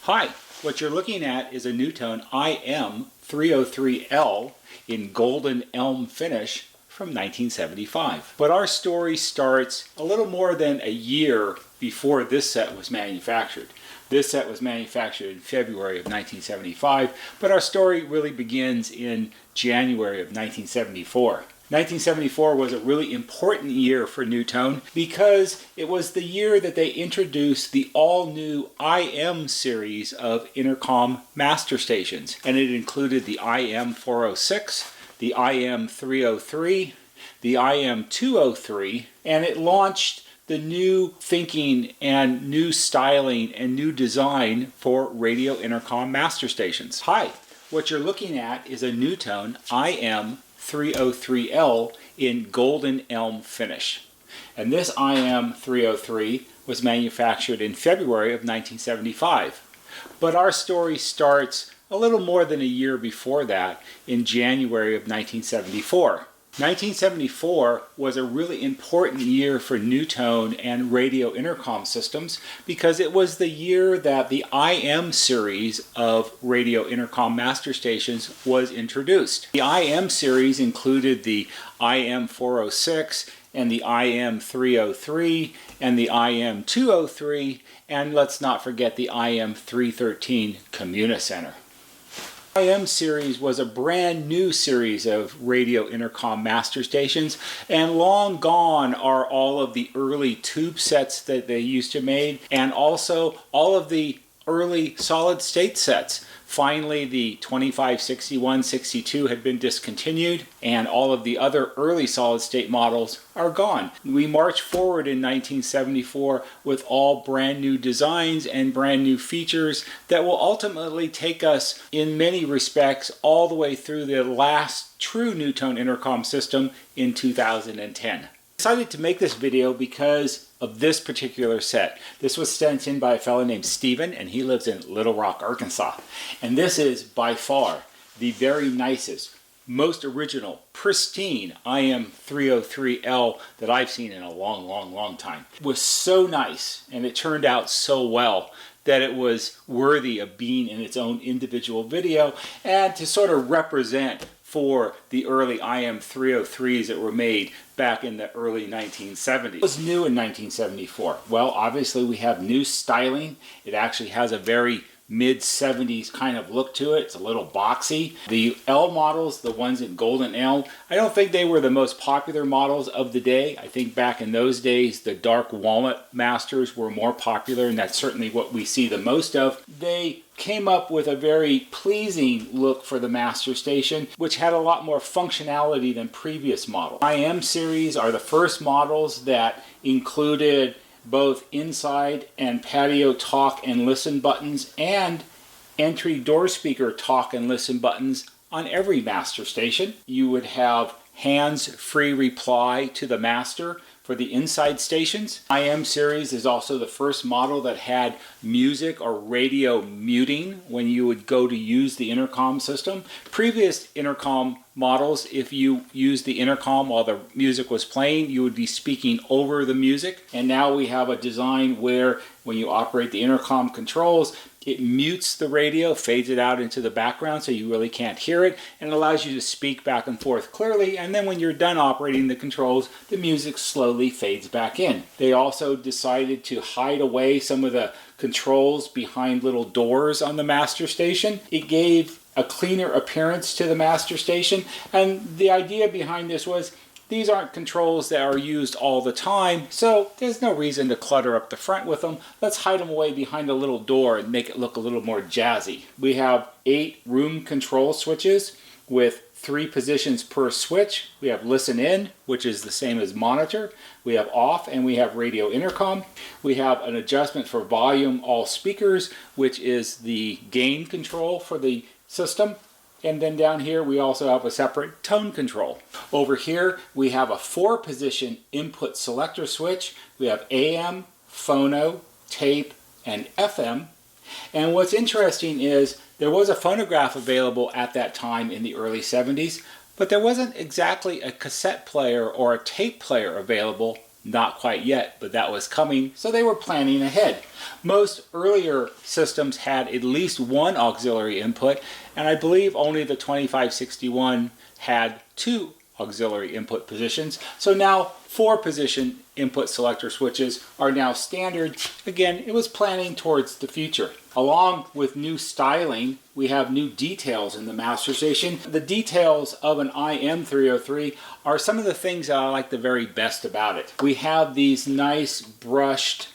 Hi, what you're looking at is a NuTone IM303L in Golden Elm finish from 1975. But our story starts a little more than a year before this set was manufactured. This set was manufactured in February of 1975, but our story really begins in January of 1974. 1974 was a really important year for NuTone because it was the year that they introduced the all-new IM series of Intercom master stations. And it included the IM406, the IM303, the IM203, and it launched the new thinking and new styling and new design for radio intercom master stations. Hi, what you're looking at is a NuTone IM303L in Golden Elm finish. And this IM303 was manufactured in February of 1975. But our story starts a little more than a year before that, in January of 1974. 1974 was a really important year for NuTone and radio intercom systems because it was the year that the IM series of radio intercom master stations was introduced. The IM series included the IM406 and the IM303 and the IM203, and let's not forget the IM313 Communicenter. IM series was a brand new series of radio intercom master stations, and long gone are all of the early tube sets that they used to make, and also all of the early solid state sets. Finally, the 2561-62 had been discontinued, and all of the other early solid state models are gone. We march forward in 1974 with all brand new designs and brand new features that will ultimately take us, in many respects, all the way through the last true NuTone intercom system in 2010. I decided to make this video because of this particular set. This was sent in by a fellow named Steven, and he lives in Little Rock, Arkansas. And this is by far the very nicest, most original, pristine IM303L that I've seen in a long time. It was so nice, and it turned out so well that it was worthy of being in its own individual video and to sort of represent for the early IM303s that were made back in the early 1970s. What was new in 1974? Well, obviously we have new styling. It actually has a very mid-70s kind of look to it. It's a little boxy. The L models, the ones in Golden Elm, I don't think they were the most popular models of the day. I think back in those days the dark walnut masters were more popular, and that's certainly what we see the most of. They came up with a very pleasing look for the master station, which had a lot more functionality than previous models. IM series are the first models that included both inside and patio talk and listen buttons and entry door speaker talk and listen buttons on every master station. You would have hands-free reply to the master for the inside stations. IM series is also the first model that had music or radio muting when you would go to use the intercom system. Previous intercom models, if you used the intercom while the music was playing, you would be speaking over the music. And now we have a design where when you operate the intercom controls, it mutes the radio, fades it out into the background so you really can't hear it, and allows you to speak back and forth clearly. And then when you're done operating the controls, the music slowly fades back in. They also decided to hide away some of the controls behind little doors on the master station. It gave a cleaner appearance to the master station, and the idea behind this was these aren't controls that are used all the time, so there's no reason to clutter up the front with them. Let's hide them away behind a little door and make it look a little more jazzy. We have 8 room control switches with 3 positions per switch. We have listen in, which is the same as monitor. We have off, and we have radio intercom. We have an adjustment for volume all speakers, which is the gain control for the system. And then down here we also have a separate tone control. Over here we have a 4-position input selector switch. We have AM, phono, tape, and FM. And what's interesting is there was a phonograph available at that time in the early 70s, but there wasn't exactly a cassette player or a tape player available Not quite yet, but that was coming, so they were planning ahead. Most earlier systems had at least one auxiliary input, and I believe only the 2561 had two auxiliary input positions. So now 4-position input selector switches are now standard. Again, it was planning towards the future. Along with new styling, we have new details in the master station. The details of an IM303 are some of the things that I like the very best about it. We have these nice brushed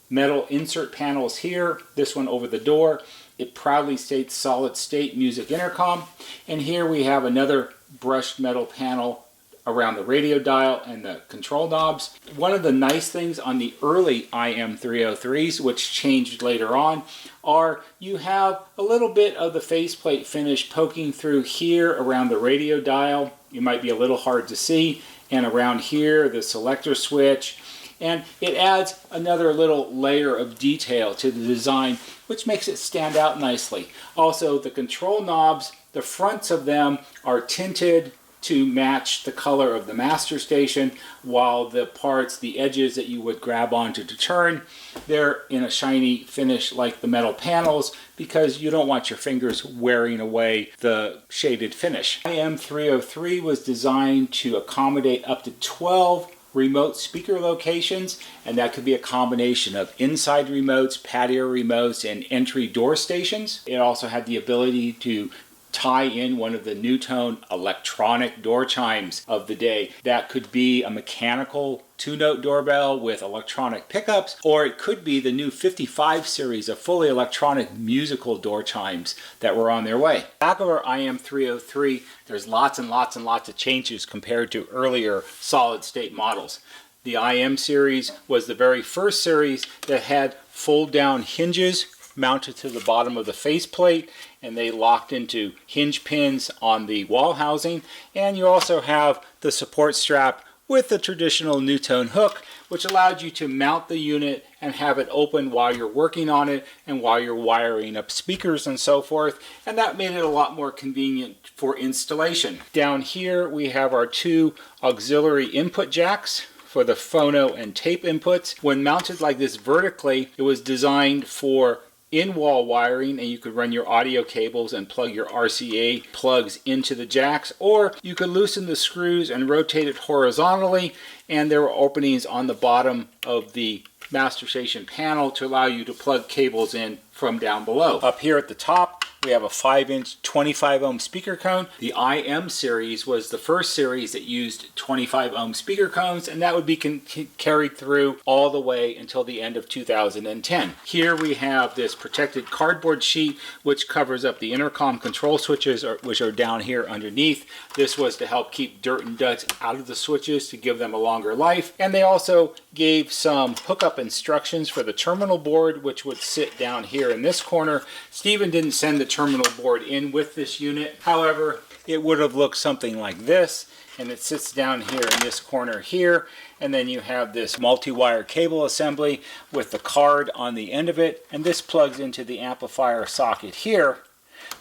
metal insert panels here. This one over the door. It proudly states solid state music intercom. And here we have another brushed metal panel around the radio dial and the control knobs. One of the nice things on the early IM303s, which changed later on, are you have a little bit of the faceplate finish poking through here around the radio dial. It might be a little hard to see. And around here, the selector switch. And it adds another little layer of detail to the design, which makes it stand out nicely. Also, the control knobs, the fronts of them are tinted to match the color of the master station, while the parts, the edges that you would grab onto to turn, they're in a shiny finish like the metal panels, because you don't want your fingers wearing away the shaded finish. IM303 was designed to accommodate up to 12 remote speaker locations, and that could be a combination of inside remotes, patio remotes, and entry door stations. It also had the ability to tie in one of the NuTone electronic door chimes of the day. That could be a mechanical 2-note doorbell with electronic pickups, or it could be the new 55 series of fully electronic musical door chimes that were on their way. Back of our IM303, there's lots and lots and lots of changes compared to earlier solid state models. The IM series was the very first series that had fold down hinges mounted to the bottom of the faceplate, and they locked into hinge pins on the wall housing. And you also have the support strap with the traditional NuTone hook, which allowed you to mount the unit and have it open while you're working on it and while you're wiring up speakers and so forth. And that made it a lot more convenient for installation. Down here we have our 2 auxiliary input jacks for the phono and tape inputs. When mounted like this vertically, it was designed for in-wall wiring, and you could run your audio cables and plug your RCA plugs into the jacks, or you could loosen the screws and rotate it horizontally, and there were openings on the bottom of the master station panel to allow you to plug cables in from down below. Up here at the top, we have a 5-inch 25 ohm speaker cone. The IM series was the first series that used 25 ohm speaker cones, and that would be carried through all the way until the end of 2010. Here we have this protected cardboard sheet which covers up the intercom control switches, which are down here underneath. This was to help keep dirt and dust out of the switches to give them a longer life. And they also gave some hookup instructions for the terminal board, which would sit down here in this corner. Stephen didn't send the terminal board in with this unit. However, it would have looked something like this, and it sits down here in this corner here. And then you have this multi-wire cable assembly with the card on the end of it, and this plugs into the amplifier socket here.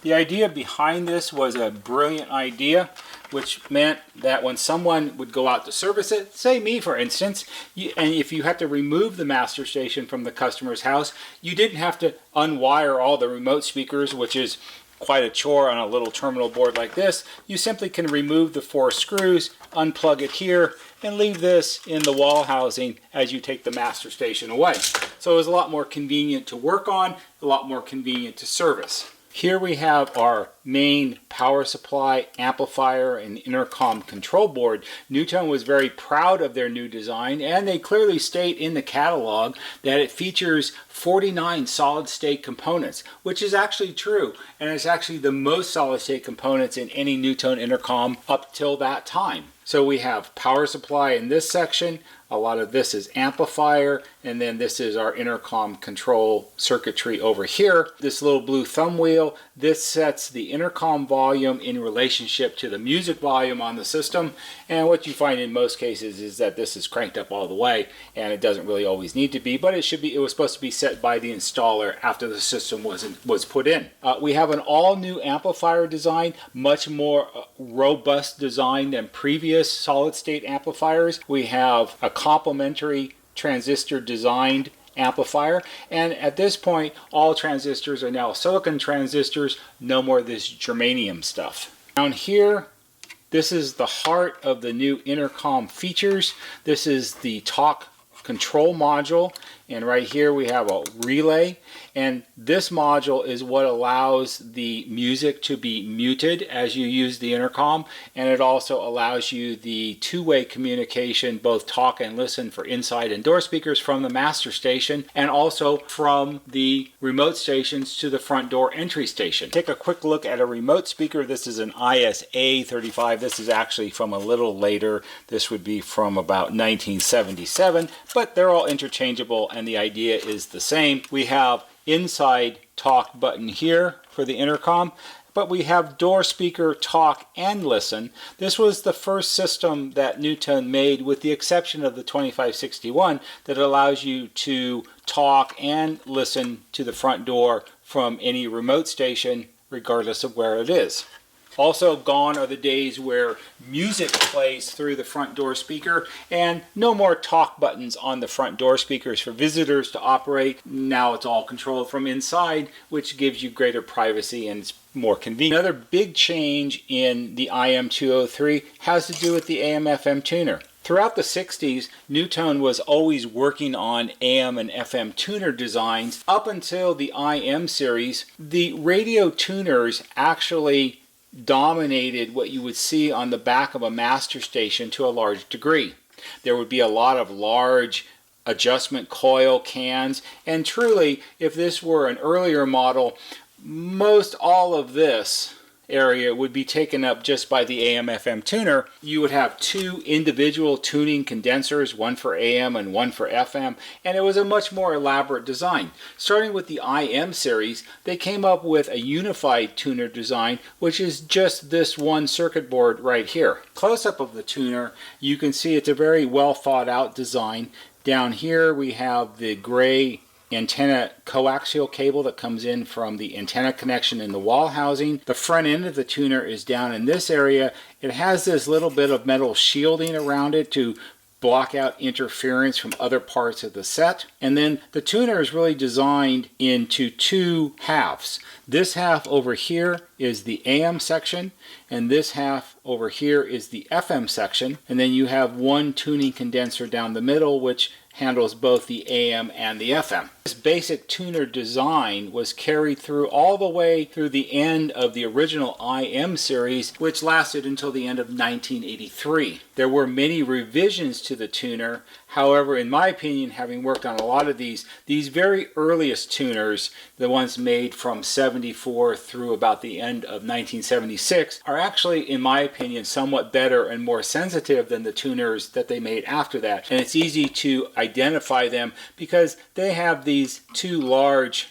The idea behind this was a brilliant idea, which meant that when someone would go out to service it, say me for instance, and if you had to remove the master station from the customer's house, you didn't have to unwire all the remote speakers, which is quite a chore on a little terminal board like this. You simply can remove the 4 screws, unplug it here, and leave this in the wall housing as you take the master station away. So it was a lot more convenient to work on, a lot more convenient to service. Here we have our main power supply, amplifier, and intercom control board. NuTone was very proud of their new design, and they clearly state in the catalog that it features 49 solid-state components, which is actually true, and it's actually the most solid-state components in any NuTone intercom up till that time. So we have power supply in this section, a lot of this is amplifier, and then this is our intercom control circuitry over here. This little blue thumb wheel, this sets the intercom volume in relationship to the music volume on the system. And what you find in most cases is that this is cranked up all the way, and it doesn't really always need to be, but it should be. It was supposed to be set by the installer after the system was put in. We have an all-new amplifier design, much more robust design than previous solid-state amplifiers. We have a complementary transistor designed amplifier, and at this point all transistors are now silicon transistors, no more this germanium stuff. Down here, this is the heart of the new intercom features. This is the talk control module, and right here we have a relay, and this module is what allows the music to be muted as you use the intercom, and it also allows you the two-way communication, both talk and listen, for inside and door speakers from the master station and also from the remote stations to the front door entry station. Take a quick look at a remote speaker. This is an ISA35. This is actually from a little later. This would be from about 1977, but they're all interchangeable and the idea is the same. We have inside talk button here for the intercom, but we have door speaker talk and listen. This was the first system that NuTone made, with the exception of the 2561, that allows you to talk and listen to the front door from any remote station regardless of where it is. Also gone are the days where music plays through the front door speaker, and no more talk buttons on the front door speakers for visitors to operate. Now it's all controlled from inside, which gives you greater privacy and it's more convenient. Another big change in the IM303 has to do with the AM/FM tuner. Throughout the 60s, NuTone was always working on AM and FM tuner designs. Up until the IM series, the radio tuners actually dominated what you would see on the back of a master station to a large degree. There would be a lot of large adjustment coil cans, and truly, if this were an earlier model, most all of this area would be taken up just by the AM/FM tuner. You would have two individual tuning condensers, one for AM and one for FM, and it was a much more elaborate design. Starting with the IM series, they came up with a unified tuner design, which is just this one circuit board right here. Close-up of the tuner, you can see it's a very well thought out design. Down here we have the gray antenna coaxial cable that comes in from the antenna connection in the wall housing. The front end of the tuner is down in this area. It has this little bit of metal shielding around it to block out interference from other parts of the set. And then the tuner is really designed into two halves. This half over here is the AM section, and this half over here is the FM section. And then you have one tuning condenser down the middle, which handles both the AM and the FM. This basic tuner design was carried through all the way through the end of the original IM series, which lasted until the end of 1983. There were many revisions to the tuner. However, in my opinion, having worked on a lot of these very earliest tuners, the ones made from 74 through about the end of 1976, are actually, in my opinion, somewhat better and more sensitive than the tuners that they made after that. And it's easy to identify them because they have these two large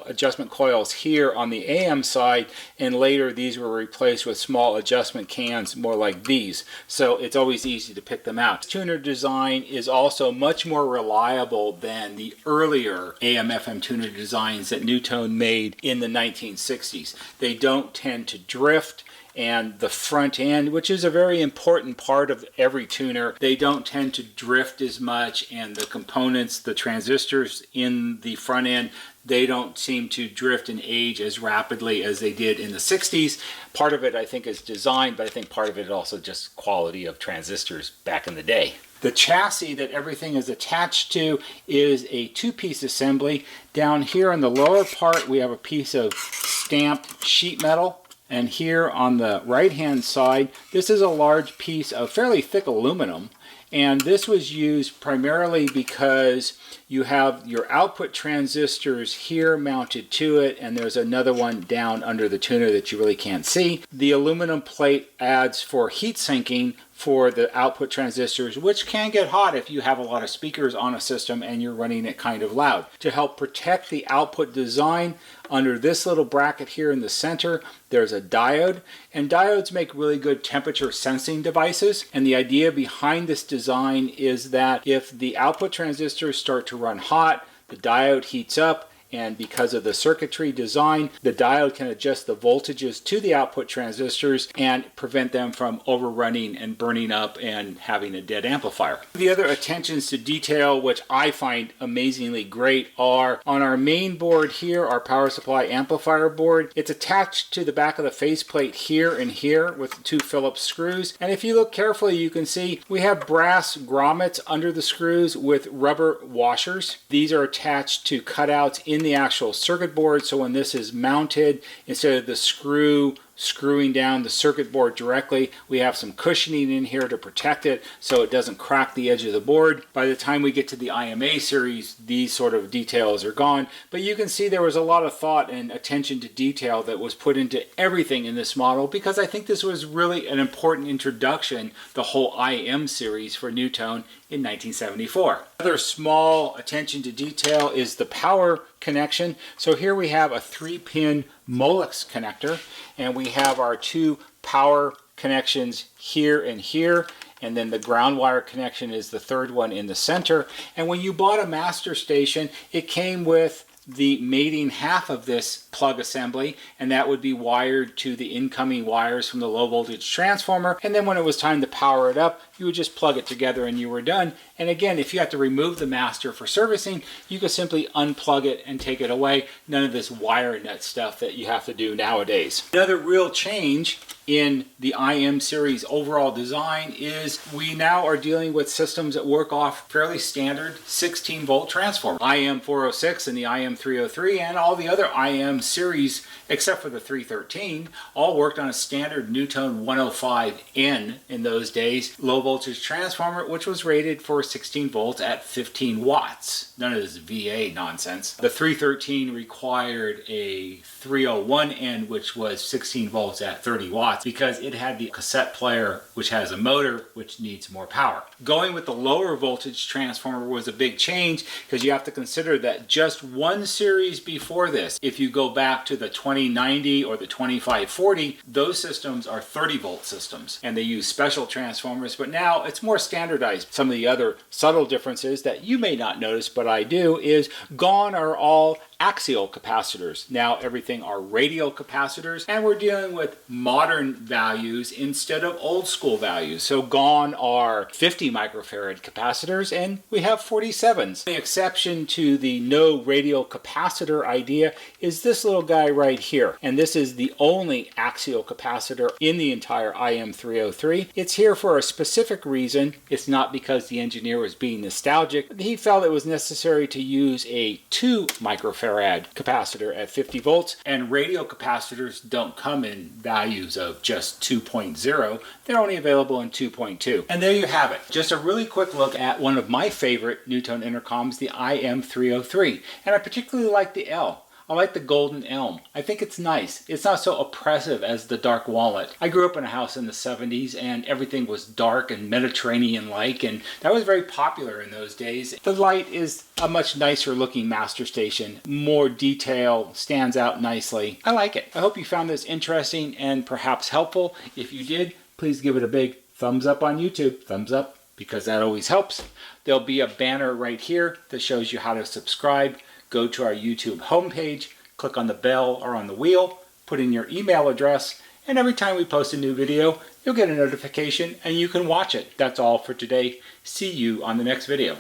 adjustment coils here on the AM side, and later these were replaced with small adjustment cans more like these, so it's always easy to pick them out. Tuner design is also much more reliable than the earlier AM/FM tuner designs that NuTone made in the 1960s. They don't tend to drift, and the front end, which is a very important part of every tuner, they don't tend to drift as much, and the components, the transistors in the front end, they don't seem to drift and age as rapidly as they did in the 60s. Part of it, I think, is design, but I think part of it is also just quality of transistors back in the day. The chassis that everything is attached to is a two-piece assembly. Down here on the lower part, we have a piece of stamped sheet metal. And here on the right-hand side, this is a large piece of fairly thick aluminum. And this was used primarily because you have your output transistors here mounted to it, and there's another one down under the tuner that you really can't see. The aluminum plate adds for heat sinking for the output transistors, which can get hot if you have a lot of speakers on a system and you're running it kind of loud. To help protect the output design, under this little bracket here in the center, there's a diode, and diodes make really good temperature sensing devices. And the idea behind this design is that if the output transistors start to run hot, the diode heats up, and because of the circuitry design, the diode can adjust the voltages to the output transistors and prevent them from overrunning and burning up and having a dead amplifier. The other attentions to detail, which I find amazingly great, are on our main board here, our power supply amplifier board. It's attached to the back of the faceplate here and here with 2 Phillips screws. And if you look carefully, you can see we have brass grommets under the screws with rubber washers. These are attached to cutouts in the actual circuit board, so when this is mounted, instead of the screwing down the circuit board directly, we have some cushioning in here to protect it so it doesn't crack the edge of the board. By the time we get to the IMA series, these sort of details are gone, but you can see there was a lot of thought and attention to detail that was put into everything in this model, because I think this was really an important introduction, the whole IM series for NuTone in 1974. Another small attention to detail is the power connection. So here we have a 3-pin Molex connector, and we have our 2 power connections here and here, and then the ground wire connection is the 3rd one in the center. And when you bought a master station, it came with the mating half of this plug assembly, and that would be wired to the incoming wires from the low voltage transformer. And then when it was time to power it up, you would just plug it together and you were done. And again, if you have to remove the master for servicing, you could simply unplug it and take it away. None of this wire nut stuff that you have to do nowadays. Another real change in the IM series overall design is we now are dealing with systems that work off fairly standard 16 volt transformers. IM406 and the IM303 and all the other IM series except for the 313 all worked on a standard NuTone 105N in those days low voltage transformer, which was rated for 16 volts at 15 watts. None of this VA nonsense. The 313 required a 301N, which was 16 volts at 30 watts, because it had the cassette player, which has a motor, which needs more power. Going with the lower voltage transformer was a big change, because you have to consider that just one series before this, if you go back to the 2090 or the 2540, those systems are 30 volt systems, and they use special transformers, but now it's more standardized. Some of the other subtle differences that you may not notice, but I do, is gone are all axial capacitors. Now everything are radial capacitors, and we're dealing with modern values instead of old school values. So gone are 50 microfarad capacitors, and we have 47s. The exception to the no radial capacitor idea is this little guy right here, and this is the only axial capacitor in the entire IM303. It's here for a specific reason. It's not because the engineer was being nostalgic. He felt it was necessary to use a 2 microfarad capacitor at 50 volts, and radial capacitors don't come in values of just 2.0. They're only available in 2.2. And there you have it. Just a really quick look at one of my favorite NuTone intercoms, the IM303. And I particularly like the L. I like the Golden Elm. I think it's nice. It's not so oppressive as the dark walnut. I grew up in a house in the 70s and everything was dark and Mediterranean-like, and that was very popular in those days. The light is a much nicer looking master station. More detail, stands out nicely. I like it. I hope you found this interesting and perhaps helpful. If you did, please give it a big thumbs up on YouTube. Thumbs up, because that always helps. There'll be a banner right here that shows you how to subscribe. Go to our YouTube homepage, click on the bell or on the wheel, put in your email address, and every time we post a new video, you'll get a notification and you can watch it. That's all for today. See you on the next video.